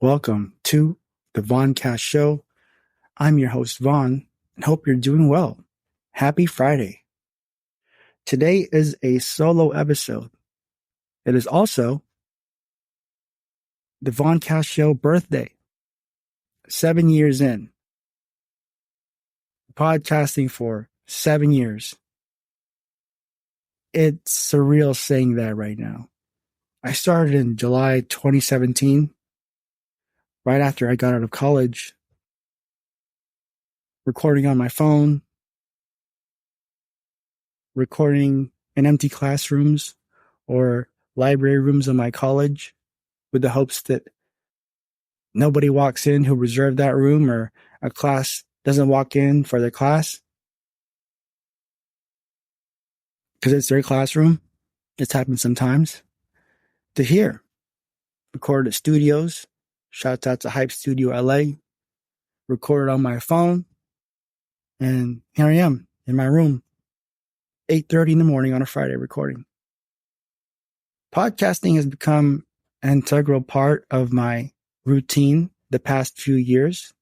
Welcome to the Voncast Show. I'm your host, Vaughn, and hope you're doing well. Happy Friday. Today is a solo episode. It is also the Voncast Show birthday. 7 years in. Podcasting for 7 years. It's surreal saying that right now. I started in July 2017, right after I got out of college, recording on my phone, recording in empty classrooms or library rooms in my college with the hopes that nobody walks in who reserved that room or a class doesn't walk in for their class because it's their classroom. It's happened sometimes. To here, recorded at studios. Shouts out to Hype Studio LA. Recorded on my phone. And here I am in my room. 8:30 in the morning on a Friday recording. Podcasting has become an integral part of my routine the past few years.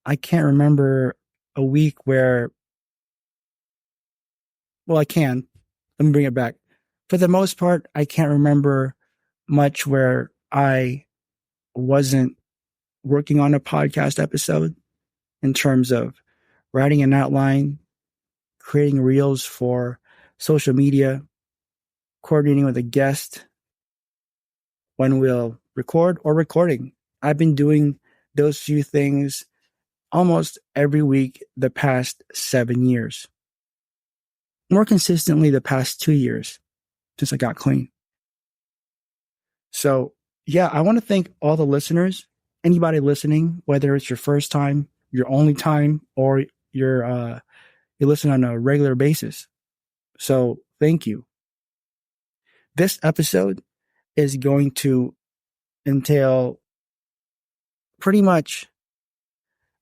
I can't remember a week where, well, I can. Let me bring it back. For the most part, I can't remember much where I wasn't working on a podcast episode in terms of writing an outline, creating reels for social media, coordinating with a guest when we'll record or recording. I've been doing those few things almost every week the past 7 years. More consistently the past 2 years since I got clean. So, yeah, I want to thank all the listeners, anybody listening, whether it's your first time, your only time, or you listen on a regular basis. So, thank you. This episode is going to entail pretty much,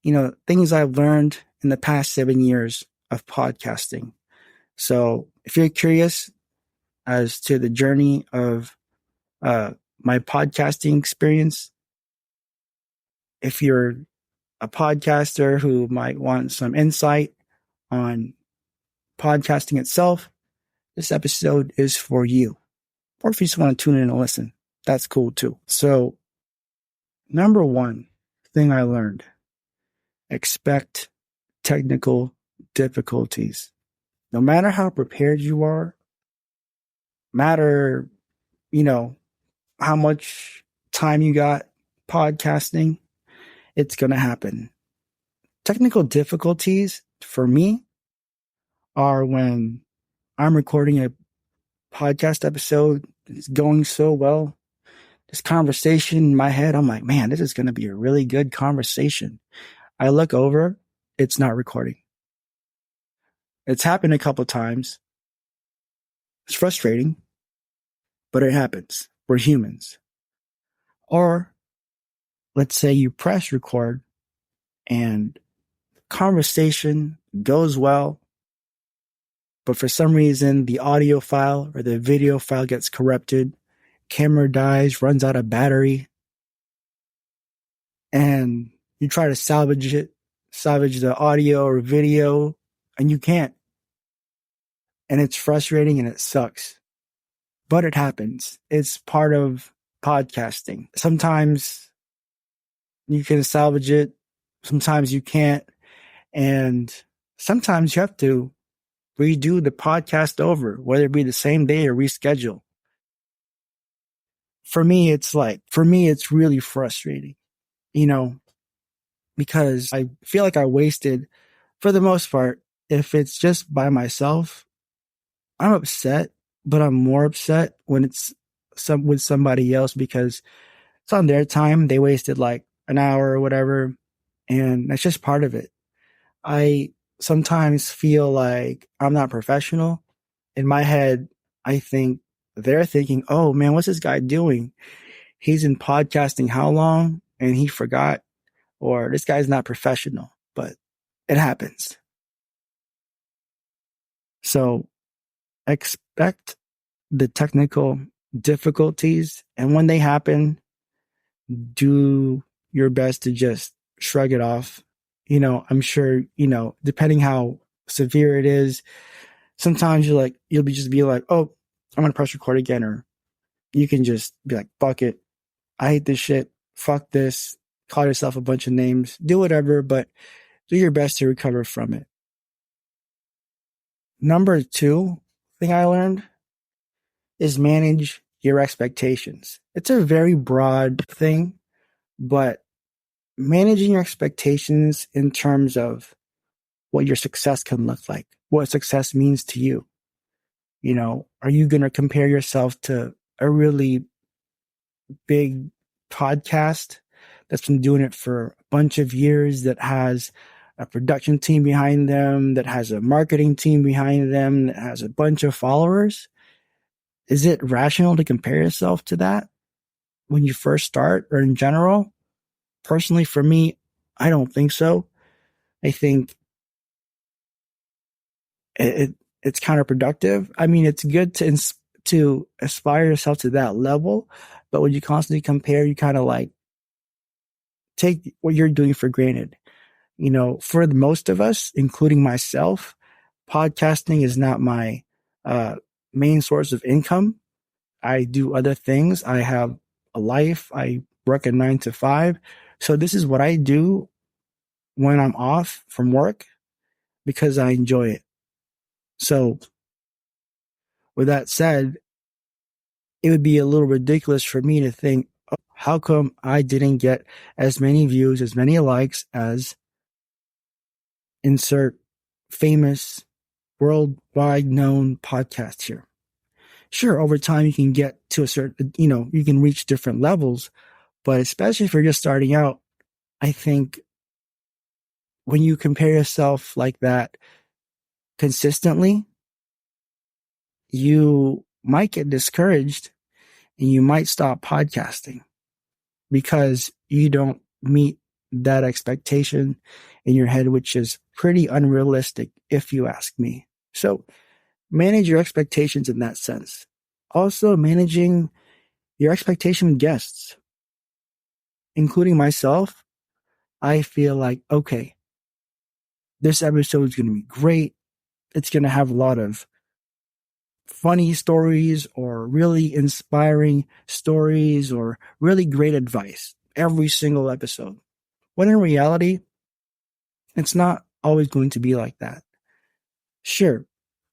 things I've learned in the past 7 years of podcasting. So if you're curious as to the journey of my podcasting experience, if you're a podcaster who might want some insight on podcasting itself, this episode is for you. Or if you just want to tune in and listen, that's cool too. So, number one thing I learned, expect technical difficulties. No matter how prepared you are, matter, how much time you got podcasting, it's going to happen. Technical difficulties for me are when I'm recording a podcast episode. It's going so well. This conversation in my head, I'm like, man, this is going to be a really good conversation. I look over, it's not recording. It's happened a couple of times. It's frustrating, but it happens. We're humans. Or let's say you press record and conversation goes well, but for some reason the audio file or the video file gets corrupted, camera dies, runs out of battery, and you try to salvage the audio or video, and you can't. And it's frustrating and it sucks. But it happens. It's part of podcasting. Sometimes you can salvage it. Sometimes you can't. And sometimes you have to redo the podcast over, whether it be the same day or reschedule. For me, it's really frustrating, because I feel like I wasted, for the most part, if it's just by myself, I'm upset, but I'm more upset when it's with somebody else because it's on their time. They wasted like an hour or whatever, and that's just part of it. I sometimes feel like I'm not professional. In my head, I think they're thinking, oh man, what's this guy doing? He's in podcasting how long? And he forgot, or this guy's not professional, but it happens. So expect the technical difficulties. And when they happen, do your best to just shrug it off. I'm sure, depending how severe it is, sometimes you'll be like, oh, I'm going to press record again. Or you can just be like, fuck it. I hate this shit. Fuck this. Call yourself a bunch of names. Do whatever, but do your best to recover from it. Number 2 thing I learned is manage your expectations. It's a very broad thing, but managing your expectations in terms of what your success can look like, what success means to you. Are you going to compare yourself to a really big podcast that's been doing it for a bunch of years, that has a production team behind them, that has a marketing team behind them, that has a bunch of followers? Is it rational to compare yourself to that when you first start, or in general? Personally, for me, I don't think so. I think it's counterproductive. I mean, it's good to aspire yourself to that level, but when you constantly compare, you kind of like take what you're doing for granted. For the most of us, including myself, podcasting is not my main source of income. I do other things. I have a life. I work a 9 to 5. So this is what I do when I'm off from work because I enjoy it. So with that said, it would be a little ridiculous for me to think, oh, how come I didn't get as many views, as many likes as insert famous, worldwide known podcast here? Sure, over time you can get to a certain, you can reach different levels, but especially if you're just starting out, I think when you compare yourself like that consistently, you might get discouraged and you might stop podcasting because you don't meet that expectation in your head, which is pretty unrealistic if you ask me. So manage your expectations in that sense. Also, managing your expectation with guests, including myself. I feel like, okay, this episode is going to be great. It's going to have a lot of funny stories or really inspiring stories or really great advice every single episode. When in reality, it's not always going to be like that. Sure,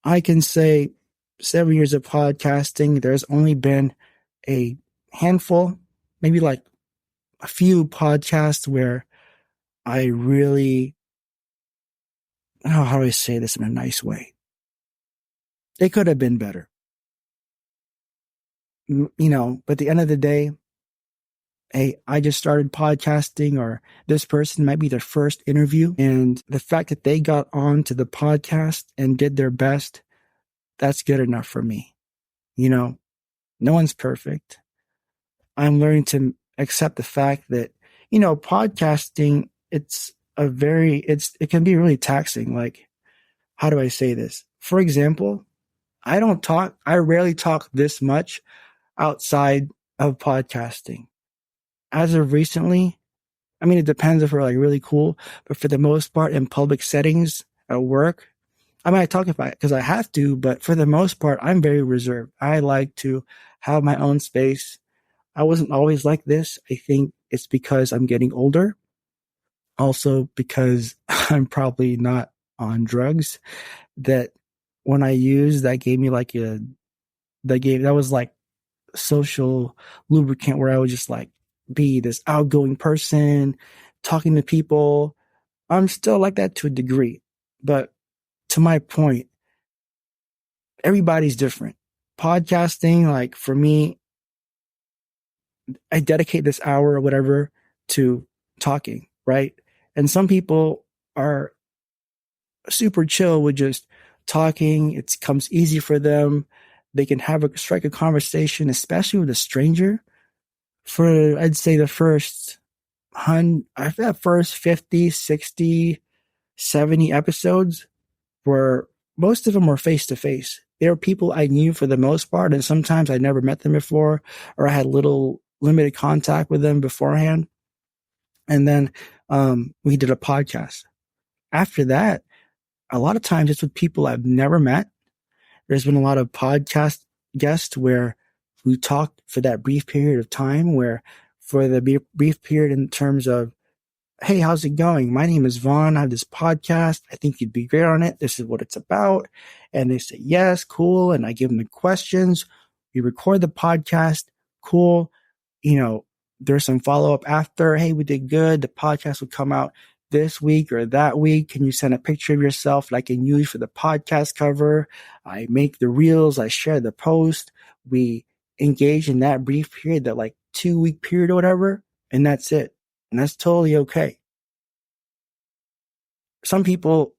I can say 7 years of podcasting, there's only been a handful, maybe like a few podcasts where I really, how do I say this in a nice way? It could have been better. But at the end of the day, hey, I just started podcasting, or this person might be their first interview. And the fact that they got on to the podcast and did their best, that's good enough for me. No one's perfect. I'm learning to accept the fact that, podcasting, it can be really taxing. Like, how do I say this? For example, I rarely talk this much outside of podcasting. As of recently, I mean, it depends if we're like really cool, but for the most part in public settings at work, I might talk about it because I have to, but for the most part, I'm very reserved. I like to have my own space. I wasn't always like this. I think it's because I'm getting older. Also because I'm probably not on drugs, that when I used, that gave me that was like social lubricant where I would just like be this outgoing person, talking to people. I'm still like that to a degree, but to my point, everybody's different. Podcasting, like for me, I dedicate this hour or whatever to talking, right? And some people are super chill with just talking. It comes easy for them. They can strike a conversation, especially with a stranger, for, I'd say, the first 50, 60, 70 episodes, where most of them were face to face. They were people I knew for the most part, and sometimes I never met them before, or I had little limited contact with them beforehand. And then we did a podcast. After that, a lot of times it's with people I've never met. There's been a lot of podcast guests where we talked for that brief period of time, where for the brief period in terms of, hey, how's it going? My name is Vaughn. I have this podcast. I think you'd be great on it. This is what it's about. And they say, yes, cool. And I give them the questions. We record the podcast. Cool. There's some follow up after. Hey, we did good. The podcast will come out this week or that week. Can you send a picture of yourself that I can use for the podcast cover? I make the reels. I share the post. We engage in that brief period, that like 2-week period or whatever. And that's it. And that's totally okay. Some people,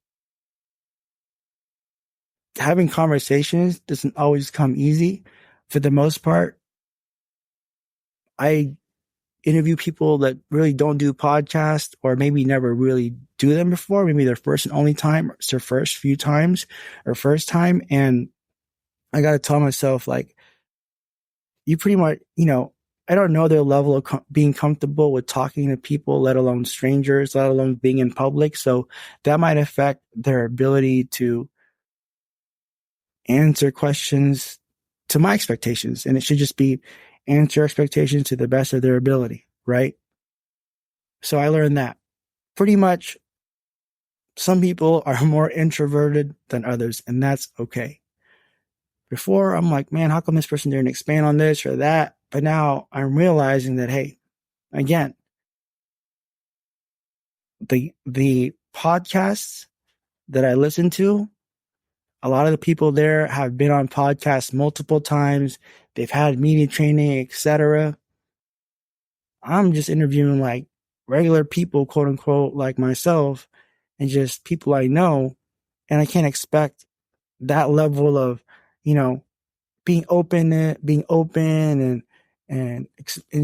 having conversations doesn't always come easy. For the most part, I interview people that really don't do podcasts, or maybe never really do them before. Maybe their first and only time, or it's their first few times or first time. And I got to tell myself, like, you pretty much, I don't know their level of being comfortable with talking to people, let alone strangers, let alone being in public. So that might affect their ability to answer questions to my expectations. And it should just be answer expectations to the best of their ability, right? So I learned that pretty much some people are more introverted than others, and that's okay. Before, I'm like, man, how come this person didn't expand on this or that? But now I'm realizing that, hey, again, the podcasts that I listen to, a lot of the people there have been on podcasts multiple times. They've had media training, etc. I'm just interviewing like regular people, quote unquote, like myself, and just people I know. And I can't expect that level of, being open and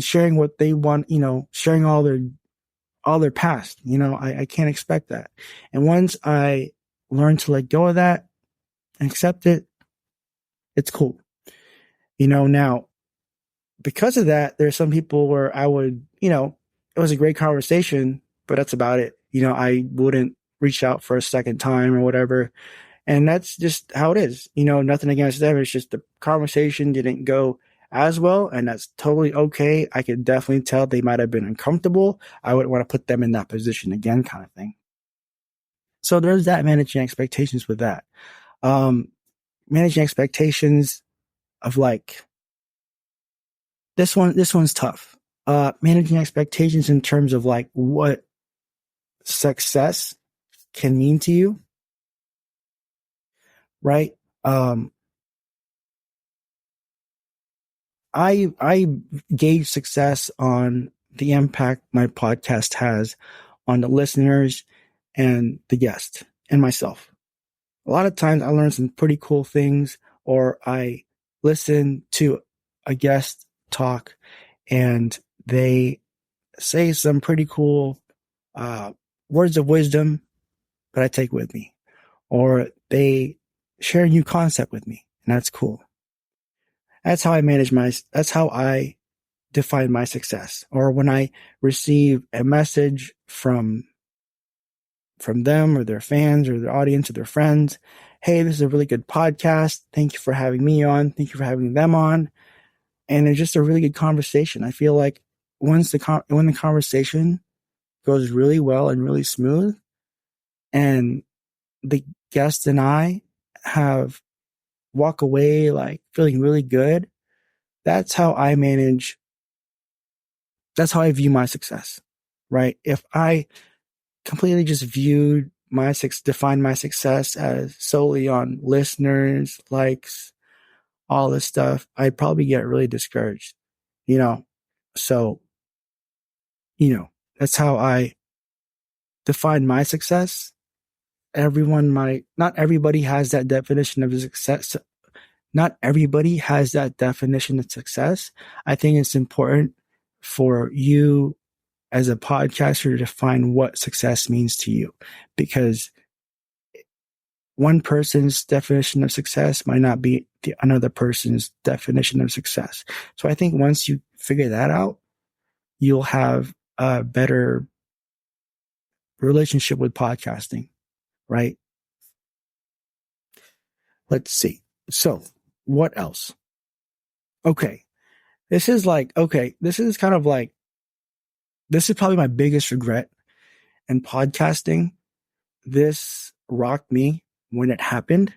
sharing what they want, sharing all their past. I can't expect that. And once I learn to let go of that and accept it, it's cool. Now, because of that, there's some people where I would, it was a great conversation, but that's about it. I wouldn't reach out for a second time or whatever. And that's just how it is. Nothing against them. It's just the conversation didn't go as well. And that's totally okay. I could definitely tell they might have been uncomfortable. I wouldn't want to put them in that position again, kind of thing. So there's that, managing expectations with that. Managing expectations of like, this one's tough. Managing expectations in terms of like what success can mean to you. Right. I gauge success on the impact my podcast has on the listeners and the guest and myself. A lot of times I learn some pretty cool things, or I listen to a guest talk and they say some pretty cool words of wisdom that I take with me, or they share a new concept with me, and that's cool. That's how I define my success. Or when I receive a message from them or their fans or their audience or their friends, hey, this is a really good podcast. Thank you for having me on. Thank you for having them on. And it's just a really good conversation. I feel like when the conversation goes really well and really smooth, and the guest and I walk away like feeling really good, that's how I view my success, right? If I completely just define my success as solely on listeners, likes, all this stuff, I'd probably get really discouraged, So, that's how I define my success. Not everybody has that definition of success. Not everybody has that definition of success. I think it's important for you as a podcaster to define what success means to you, because one person's definition of success might not be another person's definition of success. So I think once you figure that out, you'll have a better relationship with podcasting, right? Let's see. So what else? Okay. This is probably my biggest regret in podcasting. This rocked me when it happened.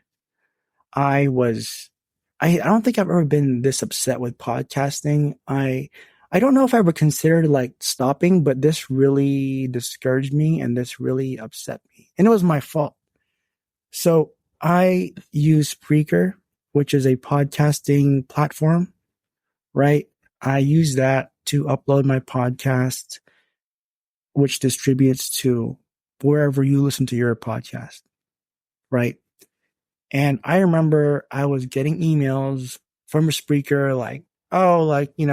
I don't think I've ever been this upset with podcasting. I don't know if I ever considered like stopping, but this really discouraged me and this really upset me. And it was my fault. So I use Spreaker, which is a podcasting platform, right? I use that to upload my podcast, which distributes to wherever you listen to your podcast, right? And I remember I was getting emails from a Spreaker like, oh, like, I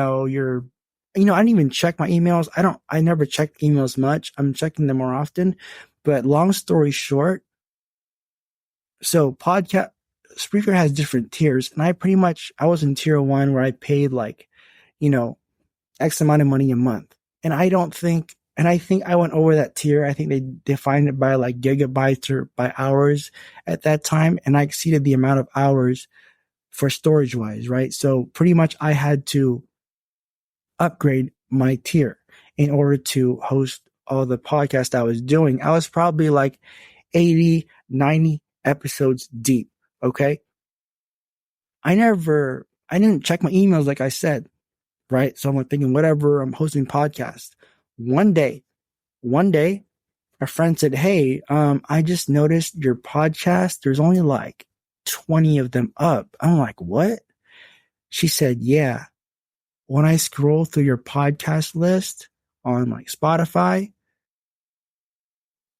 didn't even check my emails. I never check emails much. I'm checking them more often. But long story short, so Spreaker has different tiers. And I was in tier 1 where I paid like, X amount of money a month. And I think I went over that tier. I think they defined it by like gigabytes or by hours at that time. And I exceeded the amount of hours for storage wise, right? So pretty much I had to upgrade my tier in order to host all the podcasts I was doing. I was probably like 80, 90 episodes deep. Okay. I didn't check my emails, like I said, right? So I'm like thinking, whatever, I'm hosting podcasts. One day, a friend said, hey, I just noticed your podcast. There's only like 20 of them up. I'm like, what? She said, yeah. When I scroll through your podcast list on like Spotify,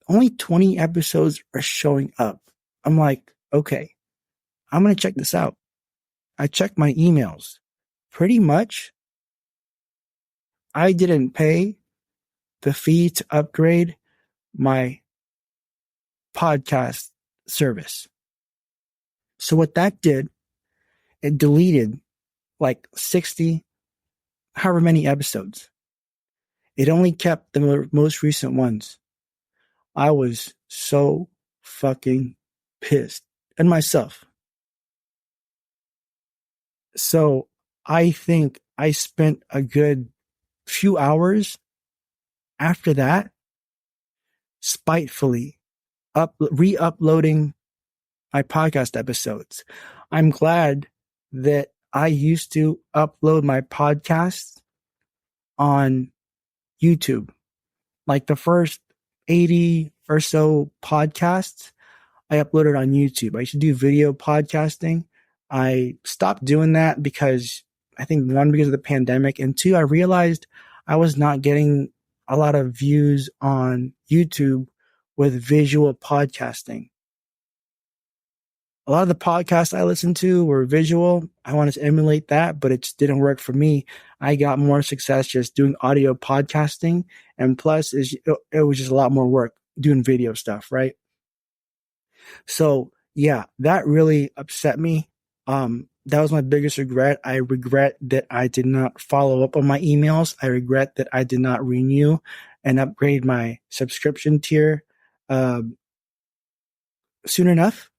only 20 episodes are showing up. I'm like, okay, I'm going to check this out. I checked my emails. Pretty much, I didn't pay the fee to upgrade my podcast service. So what that did, it deleted like 60, however many episodes. It only kept the most recent ones. I was so fucking pissed at myself. So I think I spent a good few hours after that spitefully re-uploading my podcast episodes. I'm glad that I used to upload my podcasts on YouTube. Like the first 80 or so podcasts I uploaded on YouTube. I used to do video podcasting. I stopped doing that because I think one, because of the pandemic, and two, I realized I was not getting a lot of views on YouTube with visual podcasting. A lot of the podcasts I listened to were visual. I wanted to emulate that, but it just didn't work for me. I got more success just doing audio podcasting. And plus, it was just a lot more work doing video stuff, right? So yeah, that really upset me. That was my biggest regret. I regret that I did not follow up on my emails. I regret that I did not renew and upgrade my subscription tier soon enough,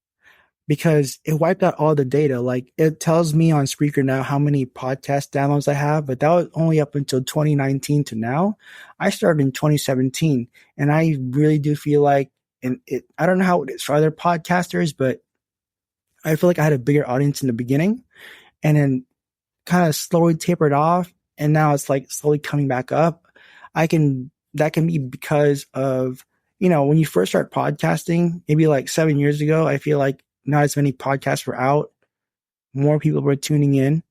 because it wiped out all the data. Like, it tells me on Spreaker now how many podcast downloads I have, but that was only up until 2019 to now. I started in 2017, and I really do feel like, I don't know how it is for other podcasters, but I feel like I had a bigger audience in the beginning and then kind of slowly tapered off. And now it's like slowly coming back up. That can be because of, when you first start podcasting, maybe like 7 years ago, I feel like not as many podcasts were out. More people were tuning in.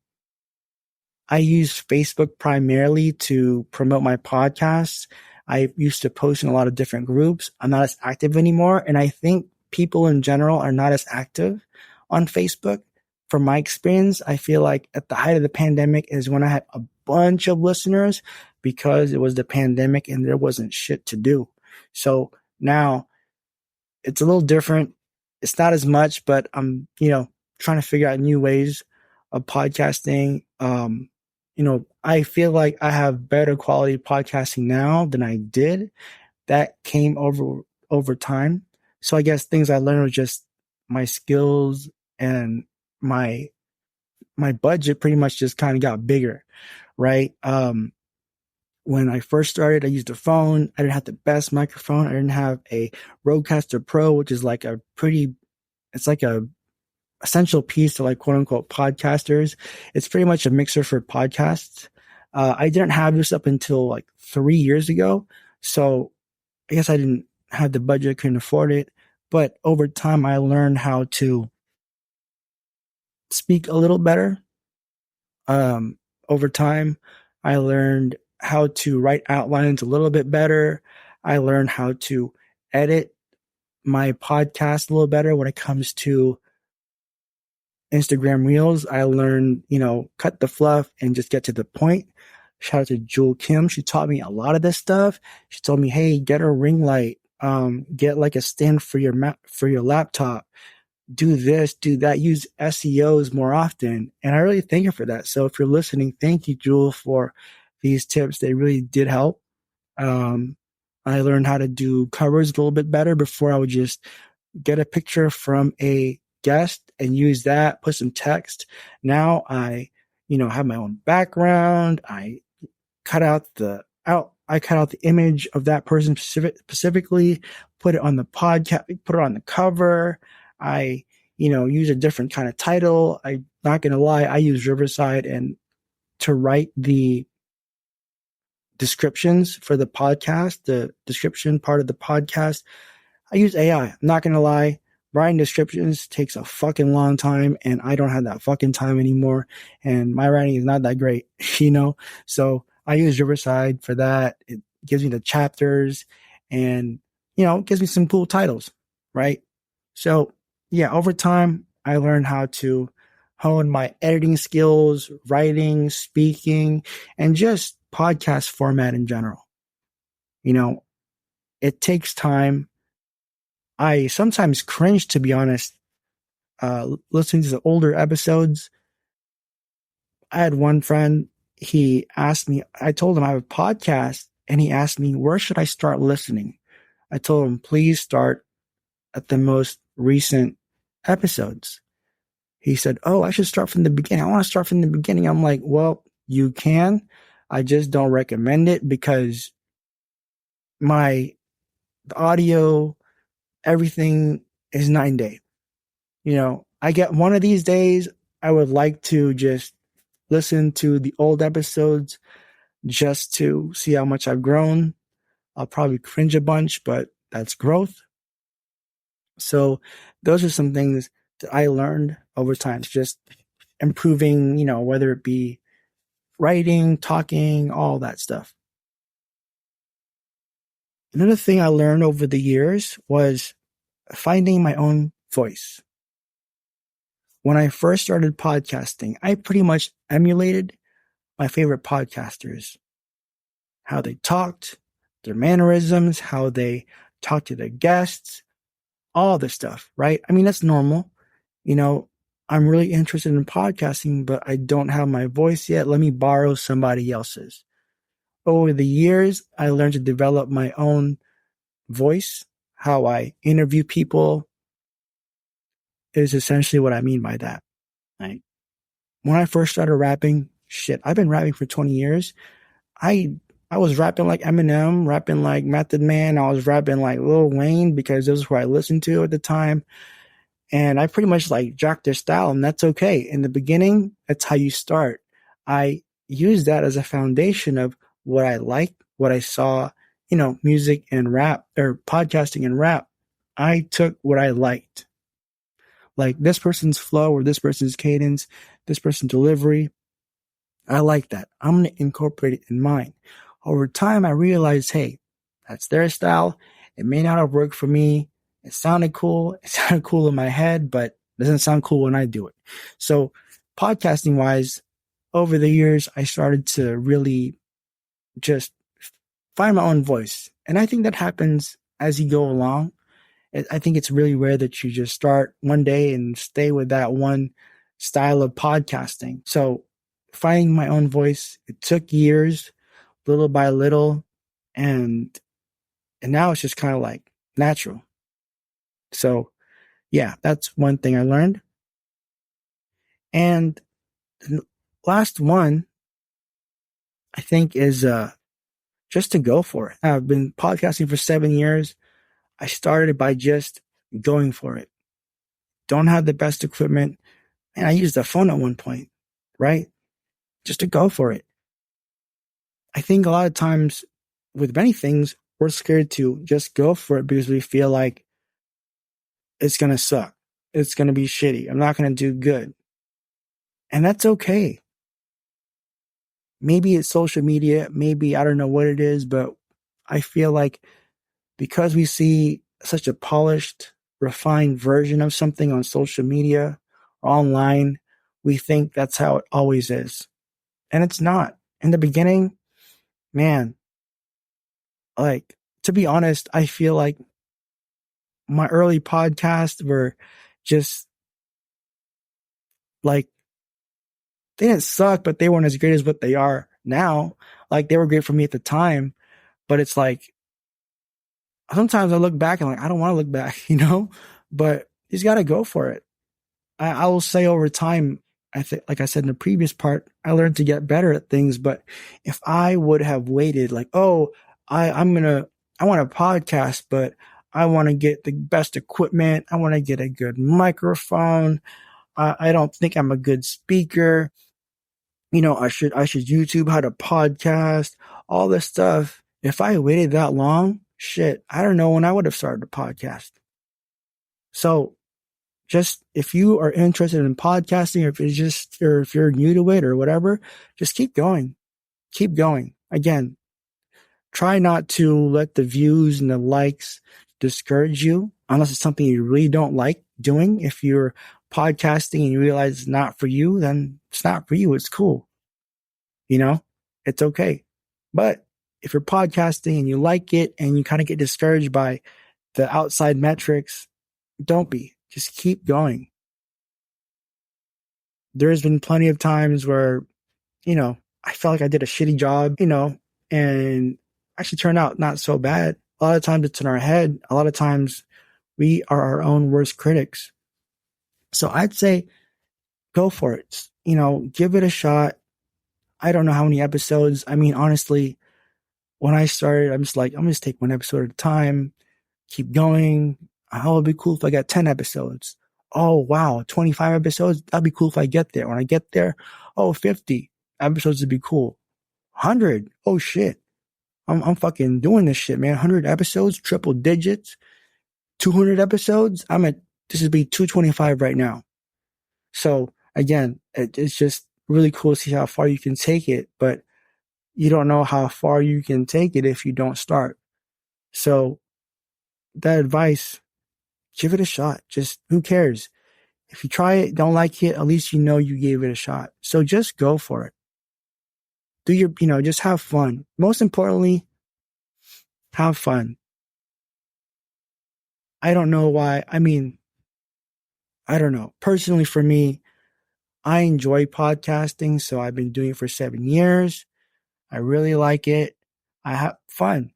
I use Facebook primarily to promote my podcasts. I used to post in a lot of different groups. I'm not as active anymore. And I think people in general are not as active on Facebook. From my experience, I feel like at the height of the pandemic is when I had a bunch of listeners because it was the pandemic and there wasn't shit to do. So now it's a little different. it's not as much, but I'm, trying to figure out new ways of podcasting. I feel like I have better quality podcasting now than I did. That came over time. So I guess things I learned were just my skills, and my budget pretty much just kind of got bigger, right? When I first started, I used a phone. I didn't have the best microphone. I didn't have a Rodecaster Pro, which is like it's like a essential piece to like quote unquote podcasters. It's pretty much a mixer for podcasts. I didn't have this up until like 3 years ago. So I guess I didn't have the budget, couldn't afford it. But over time, I learned how to speak a little better. Over time, I learned how to write outlines a little bit better. I learned how to edit my podcast a little better when it comes to Instagram Reels. I learned, cut the fluff and just get to the point. Shout out to Jewel Kim. She taught me a lot of this stuff. She told me, hey, get a ring light. Get like a stand for your laptop. Do this, do that. Use SEOs more often. And I really thank her for that. So if you're listening, thank you, Jewel, for these tips. They really did help. I learned how to do covers a little bit better. Before, I would just get a picture from a guest and use that, put some text. Now I, have my own background. I cut out the image of that person specifically, put it on the podcast, put it on the cover. I, use a different kind of title. I'm not going to lie. I use Riverside and to write the descriptions for the podcast, the description part of the podcast, I use AI. I'm not going to lie. Writing descriptions takes a fucking long time, and I don't have that fucking time anymore. And my writing is not that great, So I use Riverside for that. It gives me the chapters and, it gives me some cool titles, right? So yeah, over time, I learned how to hone my editing skills, writing, speaking, and just podcast format in general. It takes time. I sometimes cringe, to be honest, listening to the older episodes. I had one friend, he asked me, I told him I have a podcast, and he asked me, where should I start listening? I told him, please start at the most recent episodes. He said, oh, I should start from the beginning. I want to start from the beginning. I'm like, well, you can. I just don't recommend it because the audio, everything is 9-day. I get one of these days, I would like to just listen to the old episodes just to see how much I've grown. I'll probably cringe a bunch, but that's growth. So those are some things that I learned over time, just improving, whether it be writing, talking, all that stuff. Another thing I learned over the years was finding my own voice. When I first started podcasting, I pretty much emulated my favorite podcasters. How they talked, their mannerisms, how they talked to their guests, all this stuff, right? I mean, that's normal. I'm really interested in podcasting, but I don't have my voice yet. Let me borrow somebody else's. Over the years, I learned to develop my own voice. How I interview people is essentially what I mean by that. Like, when I first started rapping, I've been rapping for 20 years. I was rapping like Eminem, rapping like Method Man. I was rapping like Lil Wayne because this is who I listened to at the time. And I pretty much like jocked their style, and that's okay. In the beginning, that's how you start. I used that as a foundation of what I liked, what I saw, music and rap, or podcasting and rap. I took what I liked. Like this person's flow or this person's cadence, this person's delivery. I like that. I'm going to incorporate it in mine. Over time, I realized, hey, that's their style. It may not have worked for me. It sounded cool. It sounded cool in my head, but it doesn't sound cool when I do it. So podcasting wise, over the years, I started to really just find my own voice. And I think that happens as you go along. I think it's really rare that you just start one day and stay with that one style of podcasting. So finding my own voice, it took years, little by little, and now it's just kind of like natural. So yeah, that's one thing I learned. And the last one I think is just to go for it. I've been podcasting for 7 years. I started by just going for it. Don't have the best equipment. And I used a phone at one point, right? Just to go for it. I think a lot of times with many things, we're scared to just go for it because we feel like it's going to suck. It's going to be shitty. I'm not going to do good. And that's okay. Maybe it's social media. Maybe I don't know what it is, but I feel like because we see such a polished, refined version of something on social media or online, we think that's how it always is. And it's not. In the beginning, man, like, to be honest, I feel like my early podcasts were just like, they didn't suck, but they weren't as great as what they are now. Like, they were great for me at the time, but it's like, sometimes I look back and like, I don't want to look back, but you just got to go for it. I will say over time, I think, like I said in the previous part, I learned to get better at things. But if I would have waited, like, oh, I want a podcast, but I want to get the best equipment. I want to get a good microphone. I don't think I'm a good speaker. I should YouTube how to podcast, all this stuff. If I waited that long, shit, I don't know when I would have started a podcast. So just if you are interested in podcasting, or if you're new to it or whatever, just keep going. Keep going. Again, try not to let the views and the likes discourage you unless it's something you really don't like doing. If you're podcasting and you realize it's not for you, then it's not for you. It's cool. It's okay. But if you're podcasting and you like it and you kind of get discouraged by the outside metrics, don't be. Just keep going. There's been plenty of times where, I felt like I did a shitty job, and actually turned out not so bad. A lot of times it's in our head. A lot of times we are our own worst critics. So I'd say go for it. Give it a shot. I don't know how many episodes. I mean, honestly, when I started, I'm just like, I'm just take one episode at a time, keep going. Oh, it'd be cool if I got 10 episodes. Oh, wow, 25 episodes. That'd be cool if I get there. When I get there, 50 episodes would be cool. 100. Oh shit. I'm fucking doing this shit, man. 100 episodes, triple digits, 200 episodes. This would be 225 right now. So again, it's just really cool to see how far you can take it, but you don't know how far you can take it if you don't start. So that advice, give it a shot. Just who cares? If you try it, don't like it, at least you know you gave it a shot. So just go for it. Just have fun. Most importantly, have fun. I don't know why. I mean, I don't know. Personally, for me, I enjoy podcasting, so I've been doing it for 7 years. I really like it. I have fun.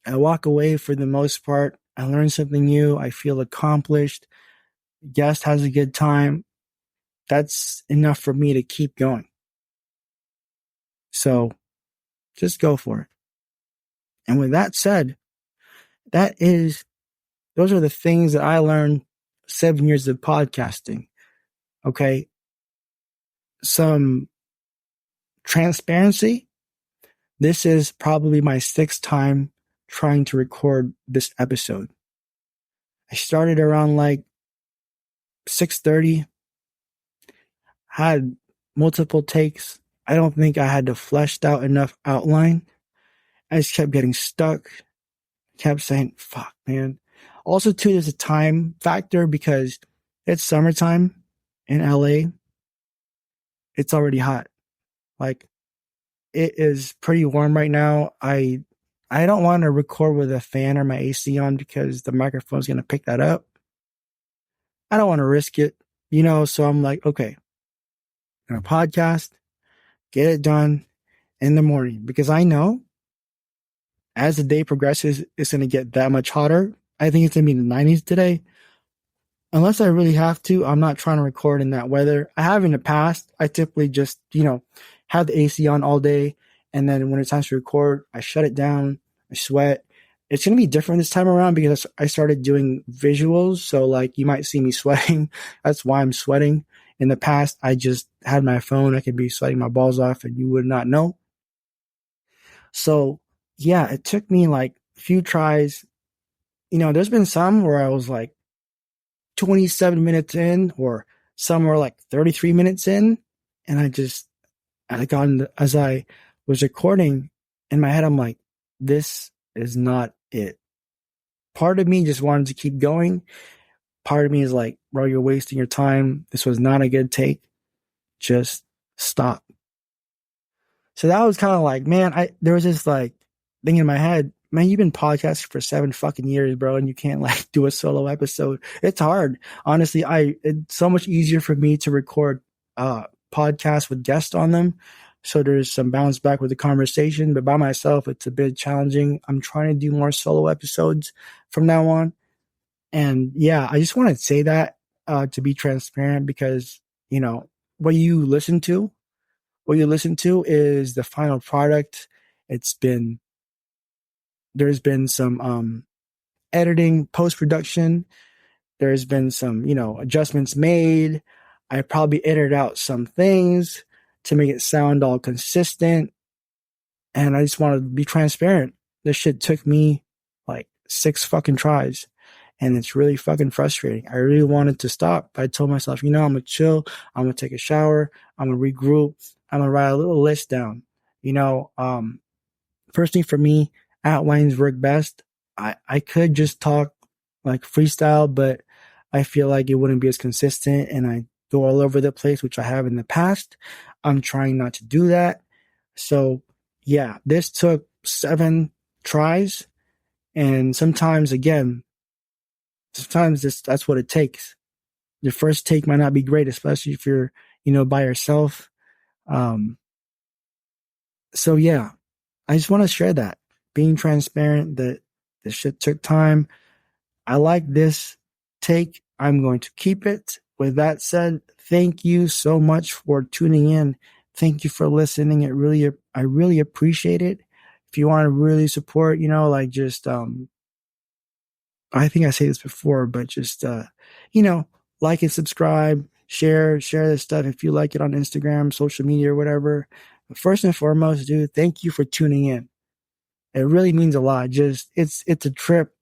I walk away for the most part. I learn something new. I feel accomplished. Guest has a good time. That's enough for me to keep going. So just go for it. And with that said, those are the things that I learned 7 years of podcasting. Okay. Some transparency. This is probably my 6th time trying to record this episode. I started around like 6:30, had multiple takes. I don't think I had the fleshed out enough outline. I just kept getting stuck, kept saying, fuck, man. Also, too, there's a time factor because it's summertime in LA. It's already hot. Like, it is pretty warm right now. I I don't want to record with a fan or my AC on because the microphone's going to pick that up. I don't want to risk it, so I'm like, okay, I'm going to podcast, get it done in the morning because I know as the day progresses, it's going to get that much hotter. I think it's going to be in the 90s today. Unless I really have to, I'm not trying to record in that weather. I have in the past. I typically just, have the AC on all day. And then when it's time to record, I shut it down. I sweat. It's going to be different this time around because I started doing visuals. So like you might see me sweating. That's why I'm sweating. In the past, I just had my phone. I could be sweating my balls off and you would not know. So yeah, it took me like a few tries. There's been some where I was like 27 minutes in or some were like 33 minutes in. And I got as I was recording in my head, I'm like, this is not it. Part of me just wanted to keep going. Part of me is like, bro, you're wasting your time. This was not a good take. Just stop. So that was kind of like, man, there was this like thing in my head, man, you've been podcasting for 7 fucking years, bro, and you can't like do a solo episode. It's hard. Honestly, it's so much easier for me to record podcasts with guests on them. So there's some bounce back with the conversation, but by myself, it's a bit challenging. I'm trying to do more solo episodes from now on. And yeah, I just want to say that to be transparent because, what you listen to is the final product. There's been some editing, post-production. There's been some, adjustments made. I probably edited out some things to make it sound all consistent. And I just want to be transparent. This shit took me like 6 fucking tries. And it's really fucking frustrating. I really wanted to stop. But I told myself, I'm going to chill. I'm going to take a shower. I'm going to regroup. I'm going to write a little list down. Personally for me, outlines work best. I could just talk like freestyle, but I feel like it wouldn't be as consistent and I go all over the place, which I have in the past. I'm trying not to do that. So yeah, this took 7 tries. And sometimes that's what it takes. Your first take might not be great, especially if you're, by yourself. So yeah, I just want to share that. Being transparent that this shit took time. I like this take. I'm going to keep it. With that said, thank you so much for tuning in. Thank you for listening. I really appreciate it. If you want to really support, I think I say this before, but just, like and subscribe, share this stuff if you like it on Instagram, social media, or whatever. But first and foremost, dude, thank you for tuning in. It really means a lot. It's a trip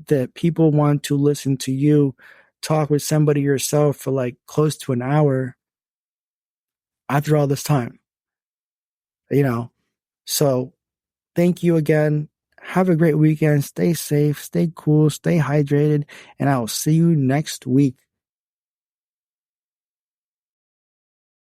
that people want to listen to you talk with somebody yourself for like close to an hour after all this time, so thank you again. Have a great weekend. Stay safe, stay cool, stay hydrated, and I will see you next week.